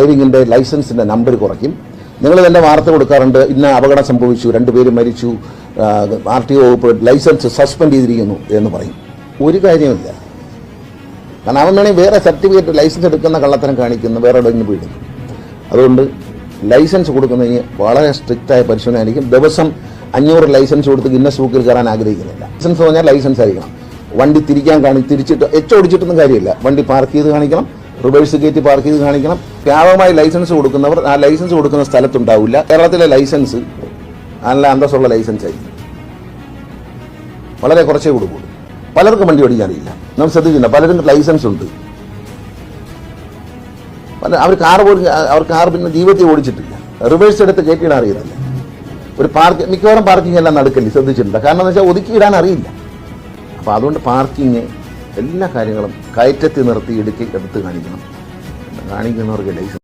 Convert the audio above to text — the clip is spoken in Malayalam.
ഡ്രൈവിംഗിൻ്റെ ലൈസൻസിൻ്റെ നമ്പർ കുറയ്ക്കും. നിങ്ങൾ തന്നെ വാർത്ത കൊടുക്കാറുണ്ട്, ഇന്ന അപകടം സംഭവിച്ചു, 2 പേര് മരിച്ചു, RTO വകുപ്പ് ലൈസൻസ് സസ്പെൻഡ് ചെയ്തിരിക്കുന്നു എന്ന് പറയും. ഒരു കാര്യമില്ല. കാരണം അവൻ വേണമെങ്കിൽ വേറെ സർട്ടിഫിക്കറ്റ് ലൈസൻസ് എടുക്കുന്ന കള്ളത്തരം കാണിക്കുന്ന വേറെ എവിടെയെങ്കിലും പോയിടും. അതുകൊണ്ട് ലൈസൻസ് കൊടുക്കുന്നതിന് വളരെ സ്ട്രിക്റ്റായ പരിശോധന ആയിരിക്കും. ദിവസം 500 ലൈസൻസ് കൊടുത്ത് ഗിന്നസ് ബുക്കിൽ കയറാൻ ആഗ്രഹിക്കുന്നില്ല. ലൈസൻസ് പറഞ്ഞാൽ ലൈസൻസ് ആയിരിക്കണം. വണ്ടി തിരിക്കാൻ തിരിച്ചിട്ട് ഓടിച്ചിട്ടൊന്നും കാര്യമില്ല. വണ്ടി പാർക്ക് ചെയ്ത് കാണിക്കണം, റിവേഴ്സ് ഗേറ്റ് പാർക്ക് ചെയ്ത് കാണിക്കണം. വ്യാപകമായി ലൈസൻസ് കൊടുക്കുന്നവർ ആ ലൈസൻസ് കൊടുക്കുന്ന സ്ഥലത്തുണ്ടാവില്ല. കേരളത്തിലെ ലൈസൻസ് നല്ല അന്തസ്സുള്ള ലൈസൻസ് ആയിരിക്കും, വളരെ കുറച്ചേ കൊടുക്കുള്ളൂ. പലർക്കും വണ്ടി ഓടിക്കാൻ അറിയില്ല. നാം ശ്രദ്ധിച്ചില്ല, പലരും ലൈസൻസ് ഉണ്ട്, അവർ കാർ പിന്നെ ജീവിതത്തിൽ ഓടിച്ചിട്ടില്ല. റിവേഴ്സ് എടുത്ത് കയറ്റിയിടാൻ അറിയത്തില്ല. ഒരു മിക്കവാറും പാർക്കിംഗ് എല്ലാം നടക്കില്ല, ശ്രദ്ധിച്ചിട്ടുണ്ട്. കാരണം എന്ന് വെച്ചാൽ ഒതുക്കിയിടാൻ അറിയില്ല. അപ്പോൾ അതുകൊണ്ട് പാർക്കിങ് എല്ലാ കാര്യങ്ങളും കയറ്റത്തിൽ നിർത്തി എടുത്ത് കാണിക്കണം. കാണിക്കുന്നവർക്ക് ലൈസൻസ്